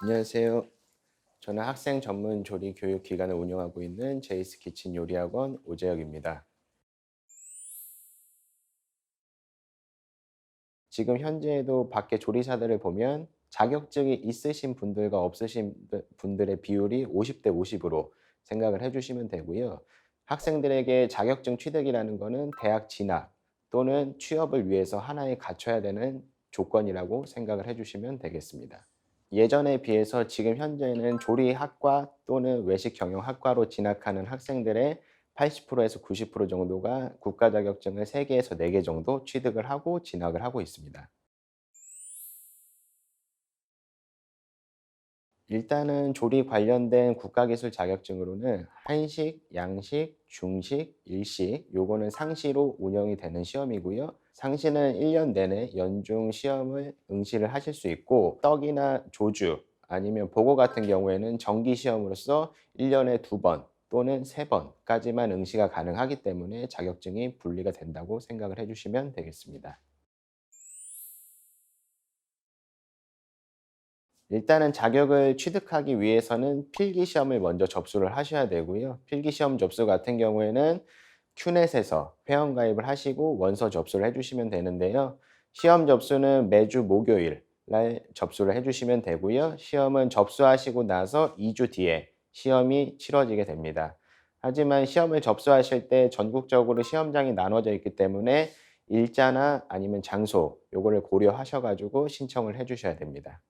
안녕하세요. 저는 학생 전문 조리 교육 기관을 운영하고 있는 제이스 키친 요리학원 오재혁입니다. 지금 현재에도 밖에 조리사들을 보면 자격증이 있으신 분들과 없으신 분들의 비율이 50대 50으로 생각을 해주시면 되고요. 학생들에게 자격증 취득이라는 것은 대학 진학 또는 취업을 위해서 하나의 갖춰야 되는 조건이라고 생각을 해주시면 되겠습니다. 예전에 비해서 지금 현재는 조리학과 또는 외식경영학과로 진학하는 학생들의 80%에서 90% 정도가 국가 자격증을 3개에서 4개 정도 취득을 하고 진학을 하고 있습니다. 일단은 조리 관련된 국가기술 자격증으로는 한식, 양식, 중식, 일식 요거는 상시로 운영이 되는 시험이고요. 상시는 1년 내내 연중 시험을 응시를 하실 수 있고 떡이나 조주 아니면 보고 같은 경우에는 정기 시험으로서 1년에 2번 또는 3번까지만 응시가 가능하기 때문에 자격증이 분리가 된다고 생각을 해 주시면 되겠습니다. 일단은 자격을 취득하기 위해서는 필기 시험을 먼저 접수를 하셔야 되고요. 필기 시험 접수 같은 경우에는 큐넷에서 회원 가입을 하시고 원서 접수를 해 주시면 되는데요. 시험 접수는 매주 목요일 날 접수를 해 주시면 되고요. 시험은 접수하시고 나서 2주 뒤에 시험이 치러지게 됩니다. 하지만 시험을 접수하실 때 전국적으로 시험장이 나눠져 있기 때문에 일자나 아니면 장소 요거를 고려하셔 가지고 신청을 해 주셔야 됩니다.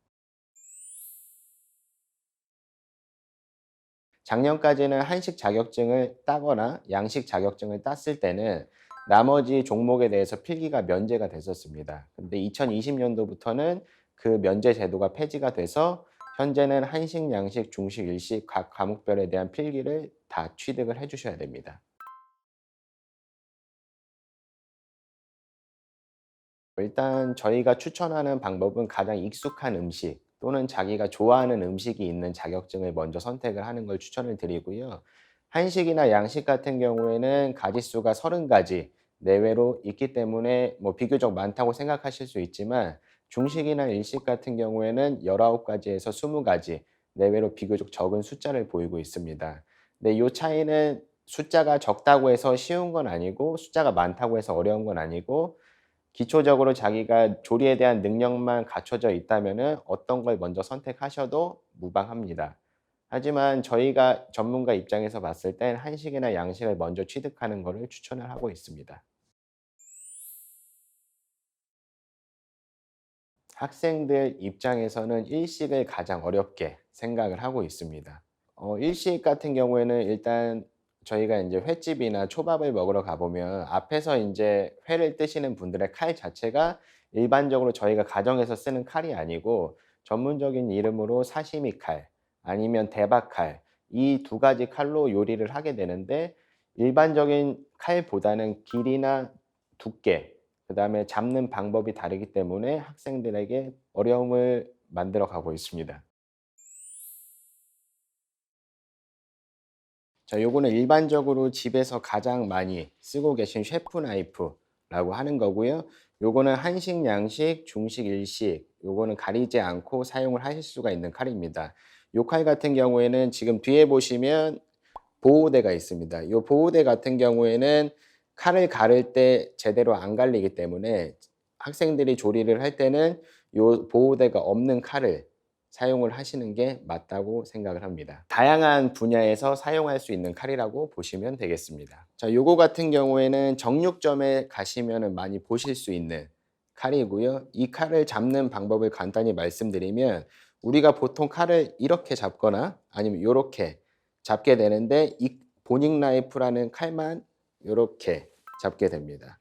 작년까지는 한식 자격증을 따거나 양식 자격증을 땄을 때는 나머지 종목에 대해서 필기가 면제가 됐었습니다. 근데 2020년도부터는 그 면제 제도가 폐지가 돼서 현재는 한식, 양식, 중식, 일식 각 과목별에 대한 필기를 다 취득을 해 주셔야 됩니다. 일단 저희가 추천하는 방법은 가장 익숙한 음식 또는 자기가 좋아하는 음식이 있는 자격증을 먼저 선택을 하는 걸 추천을 드리고요. 한식이나 양식 같은 경우에는 가짓수가 30가지 내외로 있기 때문에 뭐 비교적 많다고 생각하실 수 있지만 중식이나 일식 같은 경우에는 19가지에서 20가지 내외로 비교적 적은 숫자를 보이고 있습니다. 근데 이 차이는 숫자가 적다고 해서 쉬운 건 아니고 숫자가 많다고 해서 어려운 건 아니고 기초적으로 자기가 조리에 대한 능력만 갖춰져 있다면은 어떤 걸 먼저 선택하셔도 무방합니다. 하지만 저희가 전문가 입장에서 봤을 땐 한식이나 양식을 먼저 취득하는 거를 추천을 하고 있습니다. 학생들 입장에서는 일식을 가장 어렵게 생각을 하고 있습니다. 일식 같은 경우에는 일단 저희가 인제 횟집이나 초밥을 먹으러 가 보면 앞에서 인제 회를 뜨시는 분들의 칼 자체가 일반적으로 저희가 가정에서 쓰는 칼이 아니고 전문적인 이름으로 사시미 칼 아니면 대박 칼 이 두 가지 칼로 요리를 하게 되는데 일반적인 칼보다는 길이나 두께 그다음에 잡는 방법이 다르기 때문에 학생들에게 어려움을 만들어 가고 있습니다. 자, 요거는 일반적으로 집에서 가장 많이 쓰고 계신 셰프 나이프라고 하는 거고요. 요거는 한식, 양식, 중식, 일식 요거는 가리지 않고 사용을 하실 수가 있는 칼입니다. 요 칼 같은 경우에는 지금 뒤에 보시면 보호대가 있습니다. 요 보호대 같은 경우에는 칼을 가를 때 제대로 안 갈리기 때문에 학생들이 조리를 할 때는 요 보호대가 없는 칼을 사용을 하시는 게 맞다고 생각을 합니다. 다양한 분야에서 사용할 수 있는 칼이라고 보시면 되겠습니다. 자, 요거 같은 경우에는 정육점에 가시면은 많이 보실 수 있는 칼이고요. 이 칼을 잡는 방법을 간단히 말씀드리면 우리가 보통 칼을 이렇게 잡거나 아니면 요렇게 잡게 되는데 이 보닝 나이프라는 칼만 요렇게 잡게 됩니다.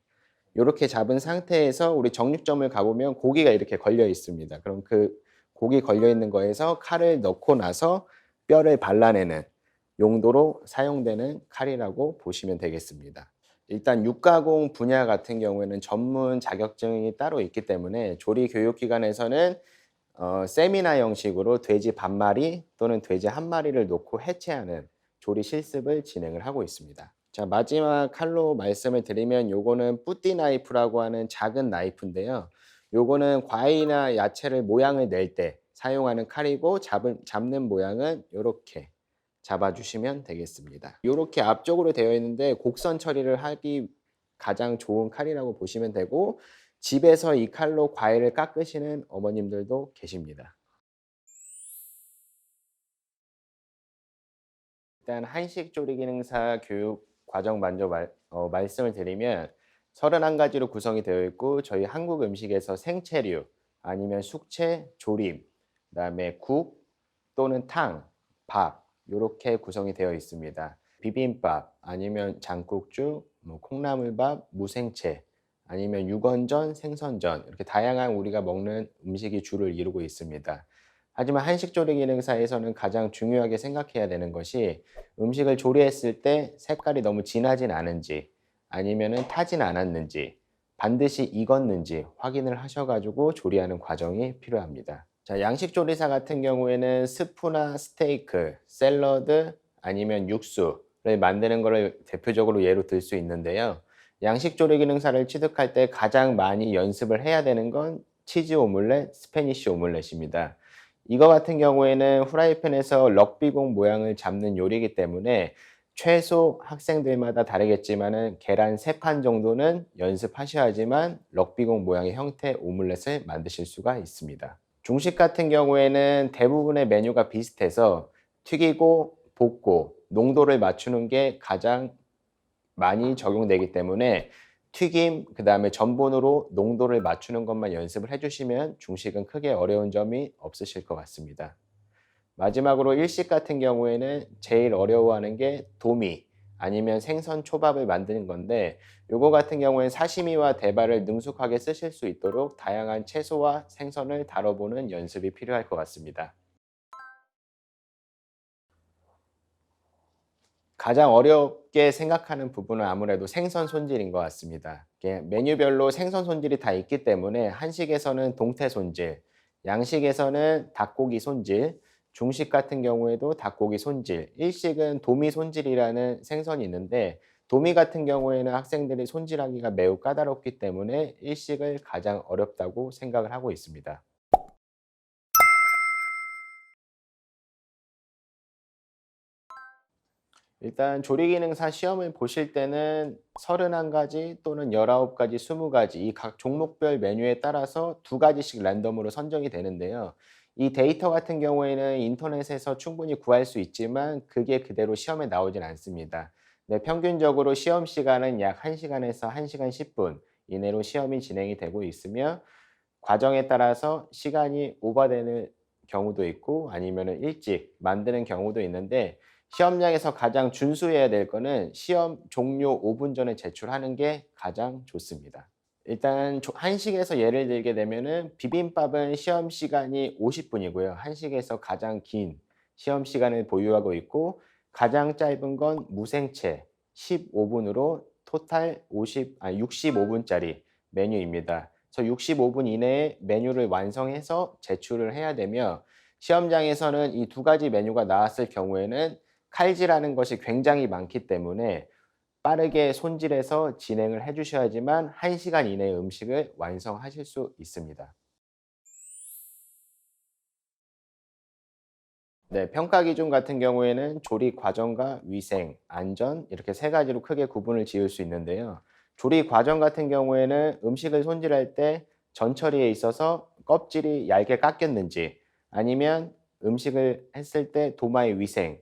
요렇게 잡은 상태에서 우리 정육점을 가 보면 고기가 이렇게 걸려 있습니다. 그럼 그 고기 걸려 있는 거에서 칼을 넣고 나서 뼈를 발라내는 용도로 사용되는 칼이라고 보시면 되겠습니다. 일단 육가공 분야 같은 경우에는 전문 자격증이 따로 있기 때문에 조리 교육기관에서는 세미나 형식으로 돼지 반마리 또는 돼지 한 마리를 놓고 해체하는 조리 실습을 진행을 하고 있습니다. 자, 마지막 칼로 말씀을 드리면 요거는 뿌띠 나이프라고 하는 작은 나이프인데요. 요거는 과일이나 야채를 모양을 낼 때 사용하는 칼이고 잡는 모양은 요렇게 잡아주시면 되겠습니다. 요렇게 앞쪽으로 되어 있는데 곡선 처리를 하기 가장 좋은 칼이라고 보시면 되고 집에서 이 칼로 과일을 깎으시는 어머님들도 계십니다. 일단 한식 조리 기능사 교육 과정 먼저 말씀을 드리면 31가지로 구성이 되어 있고 저희 한국 음식에서 생채류 아니면 숙채, 조림, 그다음에 국 또는 탕, 밥 요렇게 구성이 되어 있습니다. 비빔밥 아니면 장국죽, 뭐 콩나물밥, 무생채 아니면 육언전, 생선전 이렇게 다양한 우리가 먹는 음식이 주를 이루고 있습니다. 하지만 한식 조리 기능사에서는 가장 중요하게 생각해야 되는 것이 음식을 조리했을 때 색깔이 너무 진하진 않은지 아니면은 타진 않았는지 반드시 익었는지 확인을 하셔 가지고 조리하는 과정이 필요합니다. 자, 양식 조리사 같은 경우에는 스프나 스테이크, 샐러드 아니면 육수를 만드는 것을 대표적으로 예로 들 수 있는데요. 양식 조리 기능사를 취득할 때 가장 많이 연습을 해야 되는 건 치즈 오믈렛, 스페니쉬 오믈렛입니다. 이거 같은 경우에는 후라이팬에서 럭비공 모양을 잡는 요리이기 때문에 최소 학생들마다 다르겠지만은 계란 3판 정도는 연습하셔야지만 럭비공 모양의 형태의 오믈렛을 만드실 수가 있습니다. 중식 같은 경우에는 대부분의 메뉴가 비슷해서 튀기고 볶고 농도를 맞추는 게 가장 많이 적용되기 때문에 튀김 그다음에 전분으로 농도를 맞추는 것만 연습을 해 주시면 중식은 크게 어려운 점이 없으실 것 같습니다. 마지막으로 일식 같은 경우에는 제일 어려워하는 게 도미 아니면 생선 초밥을 만드는 건데 요거 같은 경우에는 사시미와 대바를 능숙하게 쓰실 수 있도록 다양한 채소와 생선을 다뤄보는 연습이 필요할 것 같습니다. 가장 어렵게 생각하는 부분은 아무래도 생선 손질인 것 같습니다. 이게 메뉴별로 생선 손질이 다 있기 때문에 한식에서는 동태 손질, 양식에서는 닭고기 손질, 중식 같은 경우에도 닭고기 손질, 일식은 도미 손질이라는 생선이 있는데 도미 같은 경우에는 학생들이 손질하기가 매우 까다롭기 때문에 일식을 가장 어렵다고 생각을 하고 있습니다. 일단 조리기능사 시험을 보실 때는 31가지 또는 19가지, 20가지 이 각 종목별 메뉴에 따라서 2가지씩 랜덤으로 선정이 되는데요. 이 데이터 같은 경우에는 인터넷에서 충분히 구할 수 있지만 그게 그대로 시험에 나오진 않습니다. 네, 평균적으로 시험 시간은 약 1시간에서 1시간 10분 이내로 시험이 진행이 되고 있으며 과정에 따라서 시간이 오버되는 경우도 있고 아니면은 일찍 만드는 경우도 있는데 시험장에서 가장 준수해야 될 거는 시험 종료 5분 전에 제출하는 게 가장 좋습니다. 일단 한식에서 예를 들게 되면은 비빔밥은 시험 시간이 50분이고요. 한식에서 가장 긴 시험 시간을 보유하고 있고 가장 짧은 건 무생채 15분으로 토탈 65분짜리 메뉴입니다. 그래서 65분 이내에 메뉴를 완성해서 제출을 해야 되며 시험장에서는 이 2가지 메뉴가 나왔을 경우에는 칼질하는 것이 굉장히 많기 때문에 빠르게 손질해서 진행을 해 주셔야지만 1시간 이내에 음식을 완성하실 수 있습니다. 네, 평가 기준 같은 경우에는 조리 과정과 위생, 안전 이렇게 3가지로 크게 구분을 지을 수 있는데요. 조리 과정 같은 경우에는 음식을 손질할 때 전처리에 있어서 껍질이 얇게 깎였는지 아니면 음식을 했을 때 도마의 위생,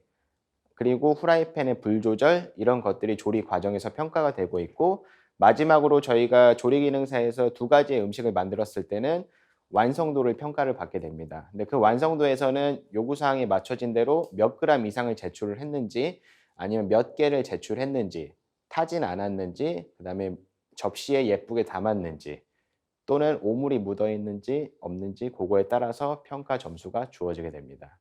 그리고 후라이팬의 불 조절 이런 것들이 조리 과정에서 평가가 되고 있고 마지막으로 저희가 조리 기능사에서 2가지의 음식을 만들었을 때는 완성도를 평가를 받게 됩니다. 근데 그 완성도에서는 요구 사항에 맞춰진 대로 몇 그램 이상을 제출을 했는지 아니면 몇 개를 제출했는지 타진 않았는지 그다음에 접시에 예쁘게 담았는지 또는 오물이 묻어 있는지 없는지 그거에 따라서 평가 점수가 주어지게 됩니다.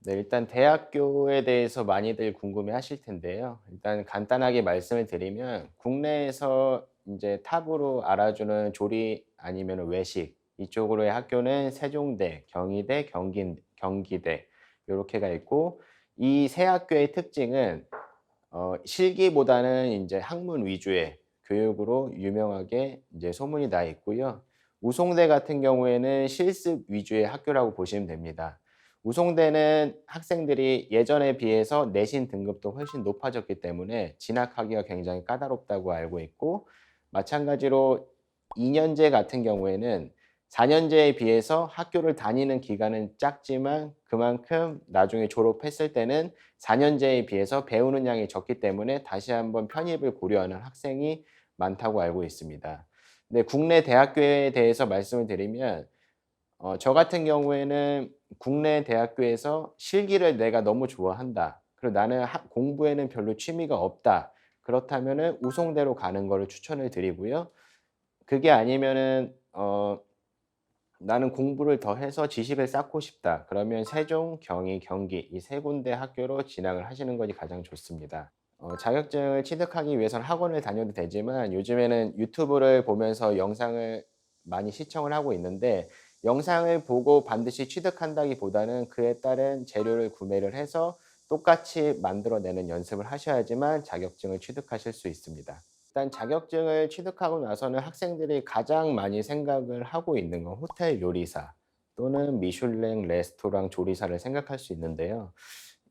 네, 일단 대학교에 대해서 많이들 궁금해하실 텐데요. 일단 간단하게 말씀을 드리면 국내에서 인제 탑으로 알아주는 조리 아니면은 외식 이쪽으로의 학교는 세종대, 경희대, 경기대 요렇게가 있고 이 세 학교의 특징은 실기보다는 인제 학문 위주의 교육으로 유명하게 인제 소문이 나 있고요. 우송대 같은 경우에는 실습 위주의 학교라고 보시면 됩니다. 우송대는 학생들이 예전에 비해서 내신 등급도 훨씬 높아졌기 때문에 진학하기가 굉장히 까다롭다고 알고 있고, 마찬가지로 2 년제 같은 경우에는 4 년제에 비해서 학교를 다니는 기간은 작지만 그만큼 나중에 졸업했을 때는 4 년제에 비해서 배우는 양이 적기 때문에 다시 한번 편입을 고려하는 학생이 많다고 알고 있습니다. 근데 국내 대학교에 대해서 말씀을 드리면 저 같은 경우에는 국내 대학교에서 실기를 내가 너무 좋아한다, 그리고 나는 공부에는 별로 취미가 없다, 그렇다면은 우송대로 가는 거를 추천을 드리고요. 그게 아니면은 나는 공부를 더 해서 지식을 쌓고 싶다, 그러면 세종, 경희, 경기 이 세 군데 학교로 진학을 하시는 것이 가장 좋습니다. 자격증을 취득하기 위해서는 학원을 다녀도 되지만 요즘에는 유튜브를 보면서 영상을 많이 시청을 하고 있는데, 영상을 보고 반드시 취득한다기보다는 그에 따른 재료를 구매를 해서 똑같이 만들어내는 연습을 하셔야지만 자격증을 취득하실 수 있습니다. 일단 자격증을 취득하고 나서는 학생들이 가장 많이 생각을 하고 있는 건 호텔 요리사 또는 미슐랭 레스토랑 조리사를 생각할 수 있는데요.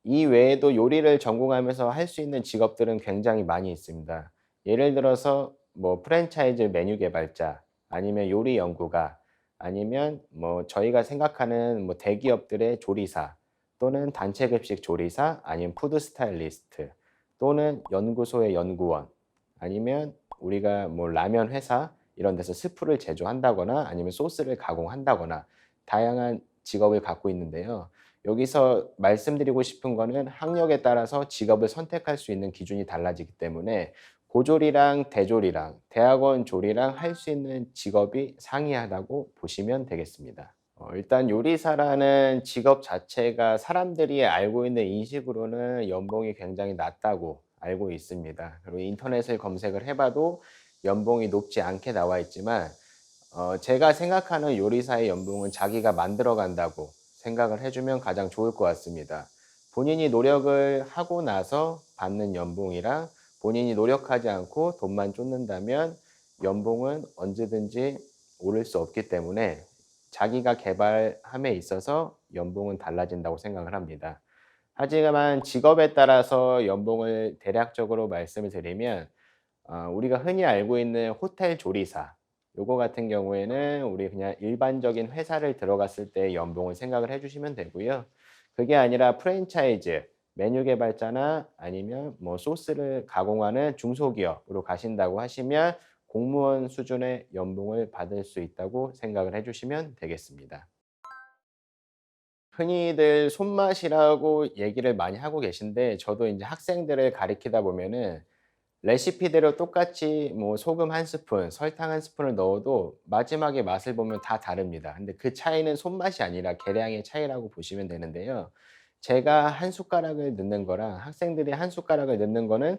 이 외에도 요리를 전공하면서 할 수 있는 직업들은 굉장히 많이 있습니다. 예를 들어서 뭐 프랜차이즈 메뉴 개발자, 아니면 요리 연구가, 아니면 뭐 저희가 생각하는 뭐 대기업들의 조리사, 또는 단체 급식 조리사, 아니면 푸드 스타일리스트, 또는 연구소의 연구원, 아니면 우리가 뭐 라면 회사 이런 데서 스프를 제조한다거나 아니면 소스를 가공한다거나 다양한 직업을 갖고 있는데요. 여기서 말씀드리고 싶은 거는 학력에 따라서 직업을 선택할 수 있는 기준이 달라지기 때문에 고졸이랑 대졸이랑 대학원 졸이랑 할 수 있는 직업이 상이하다고 보시면 되겠습니다. 일단 요리사라는 직업 자체가 사람들이 알고 있는 인식으로는 연봉이 굉장히 낮다고 알고 있습니다. 그리고 인터넷을 검색을 해 봐도 연봉이 높지 않게 나와 있지만 제가 생각하는 요리사의 연봉은 자기가 만들어 간다고 생각을 해 주면 가장 좋을 것 같습니다. 본인이 노력을 하고 나서 받는 연봉이랑 본인이 노력하지 않고 돈만 쫓는다면 연봉은 언제든지 오를 수 없기 때문에 자기가 개발함에 있어서 연봉은 달라진다고 생각을 합니다. 하지만 직업에 따라서 연봉을 대략적으로 말씀을 드리면 우리가 흔히 알고 있는 호텔 조리사 요거 같은 경우에는 우리 그냥 일반적인 회사를 들어갔을 때 연봉을 생각을 해 주시면 되고요. 그게 아니라 프랜차이즈, 메뉴 개발자나 아니면 뭐 소스를 가공하는 중소기업으로 가신다고 하시면 공무원 수준의 연봉을 받을 수 있다고 생각을 해 주시면 되겠습니다. 흔히들 손맛이라고 얘기를 많이 하고 계신데, 저도 인제 학생들을 가리키다 보면은 레시피대로 똑같이 뭐 소금 한 스푼, 설탕 한 스푼을 넣어도 마지막에 맛을 보면 다 다릅니다. 근데 그 차이는 손맛이 아니라 계량의 차이라고 보시면 되는데요. 제가 한 숟가락을 넣는 거랑 학생들이 한 숟가락을 넣는 거는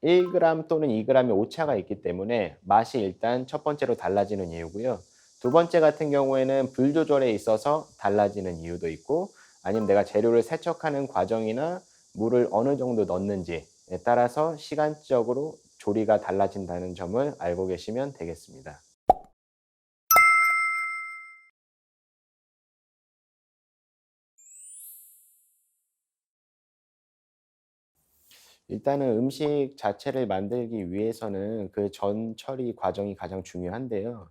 1 그램 또는 2 그램의 오차가 있기 때문에 맛이 일단 첫 번째로 달라지는 이유고요. 두 번째 같은 경우에는 불 조절에 있어서 달라지는 이유도 있고, 아니면 내가 재료를 세척하는 과정이나 물을 어느 정도 넣는지에 따라서 시간적으로 조리가 달라진다는 점을 알고 계시면 되겠습니다. 일단은 음식 자체를 만들기 위해서는 그 전 처리 과정이 가장 중요한데요.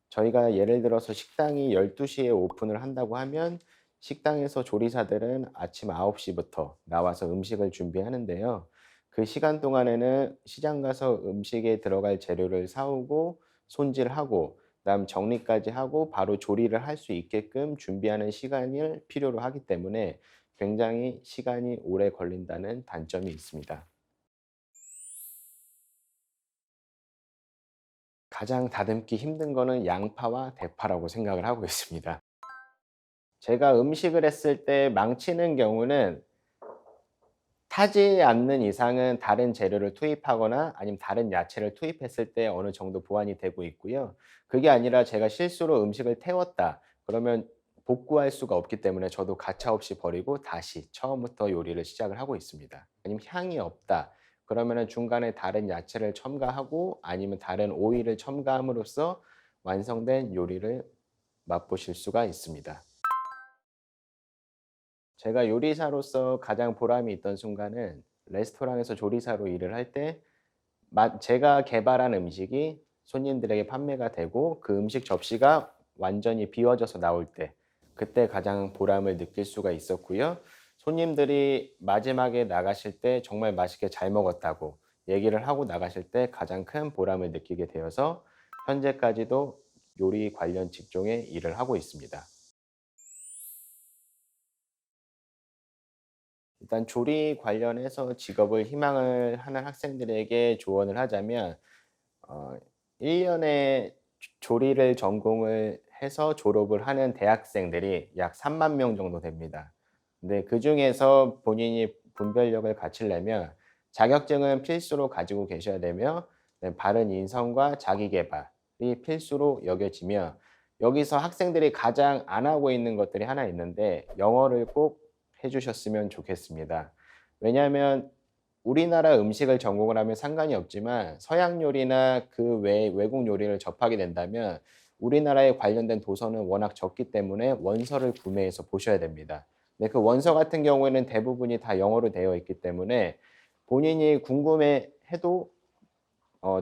저희가 예를 들어서 식당이 12 시에 오픈을 한다고 하면 식당에서 조리사들은 아침 9 시부터 나와서 음식을 준비하는데요. 그 시간 동안에는 시장 가서 음식에 들어갈 재료를 사 오고 손질하고 그다음 정리까지 하고 바로 조리를 할 수 있게끔 준비하는 시간을 필요로 하기 때문에 굉장히 시간이 오래 걸린다는 단점이 있습니다. 가장 다듬기 힘든 거는 양파와 대파라고 생각을 하고 있습니다. 제가 음식을 했을 때 망치는 경우는 타지 않는 이상은 다른 재료를 투입하거나 아니면 다른 야채를 투입했을 때 어느 정도 보완이 되고 있고요. 그게 아니라 제가 실수로 음식을 태웠다, 그러면 복구할 수가 없기 때문에 저도 가차없이 버리고 다시 처음부터 요리를 시작을 하고 있습니다. 아니면 향이 없다, 그러면은 중간에 다른 야채를 첨가하고 아니면 다른 오일을 첨가함으로써 완성된 요리를 맛보실 수가 있습니다. 제가 요리사로서 가장 보람이 있던 순간은 레스토랑에서 조리사로 일을 할 때 제가 개발한 음식이 손님들에게 판매가 되고 그 음식 접시가 완전히 비워져서 나올 때 그때 가장 보람을 느낄 수가 있었고요. 손님들이 마지막에 나가실 때 정말 맛있게 잘 먹었다고 얘기를 하고 나가실 때 가장 큰 보람을 느끼게 되어서 현재까지도 요리 관련 직종에 일을 하고 있습니다. 일단 조리 관련해서 직업을 희망을 하는 학생들에게 조언을 하자면 어 1 년에 조리를 전공을 해서 졸업을 하는 대학생들이 약 3만 명 정도 됩니다. 근데 그중에서 본인이 분별력을 갖추려면 자격증은 필수로 가지고 계셔야 되며 바른 인성과 자기 계발이 필수로 여겨지며 여기서 학생들이 가장 안 하고 있는 것들이 하나 있는데 영어를 꼭 해 주셨으면 좋겠습니다. 왜냐하면 우리나라 음식을 전공을 하면 상관이 없지만 서양 요리나 그 외 외국 요리를 접하게 된다면 우리나라에 관련된 도서는 워낙 적기 때문에 원서를 구매해서 보셔야 됩니다. 근데 그 원서 같은 경우에는 대부분이 다 영어로 되어 있기 때문에 본인이 궁금해해도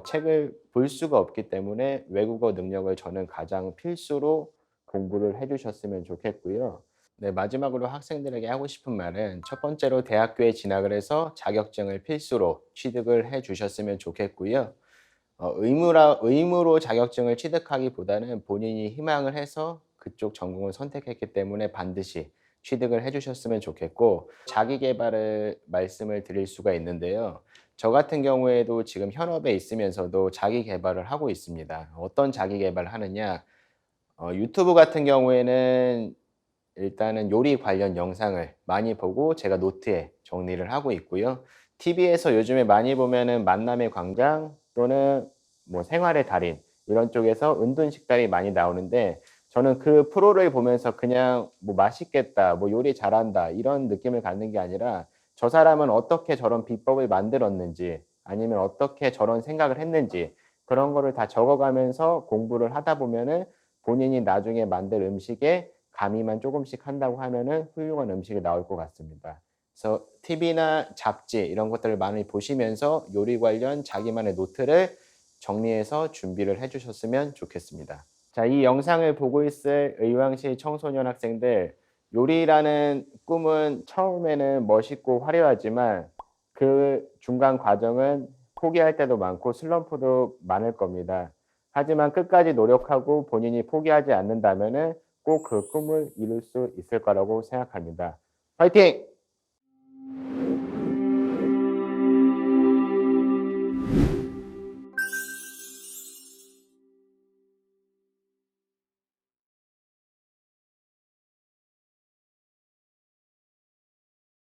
책을 볼 수가 없기 때문에 외국어 능력을 저는 가장 필수로 공부를 해 주셨으면 좋겠고요. 네, 마지막으로 학생들에게 하고 싶은 말은 첫 번째로 대학교에 진학을 해서 자격증을 필수로 취득을 해 주셨으면 좋겠고요. 의무로 자격증을 취득하기보다는 본인이 희망을 해서 그쪽 전공을 선택했기 때문에 반드시 취득을 해 주셨으면 좋겠고 자기 계발을 말씀을 드릴 수가 있는데요. 저 같은 경우에도 지금 현업에 있으면서도 자기 계발을 하고 있습니다. 어떤 자기 계발을 하느냐? 유튜브 같은 경우에는 일단은 요리 관련 영상을 많이 보고 제가 노트에 정리를 하고 있고요. TV에서 요즘에 많이 보면은 만남의 광장 또는 뭐 생활의 달인 이런 쪽에서 은둔 식단이 많이 나오는데 저는 그 프로를 보면서 그냥 뭐 '맛있겠다. 뭐 요리 잘한다.' 이런 느낌을 갖는 게 아니라 저 사람은 어떻게 저런 비법을 만들었는지 아니면 어떻게 저런 생각을 했는지 그런 거를 다 적어 가면서 공부를 하다 보면은 본인이 나중에 만들 음식에 가미만 쪼금씩 한다고 하면은 훌륭한 음식이 나올 것 같습니다. 그래서 TV나 잡지 이런 것들을 많이 보시면서 요리 관련 자기만의 노트를 정리해서 준비를 해 주셨으면 좋겠습니다. 자, 이 영상을 보고 있을 의왕시 청소년 학생들, 요리라는 꿈은 처음에는 멋있고 화려하지만 그 중간 과정은 포기할 때도 많고 슬럼프도 많을 겁니다. 하지만 끝까지 노력하고 본인이 포기하지 않는다면은 꼭 그 꿈을 이룰 수 있을 거라고 생각합니다. 화이팅!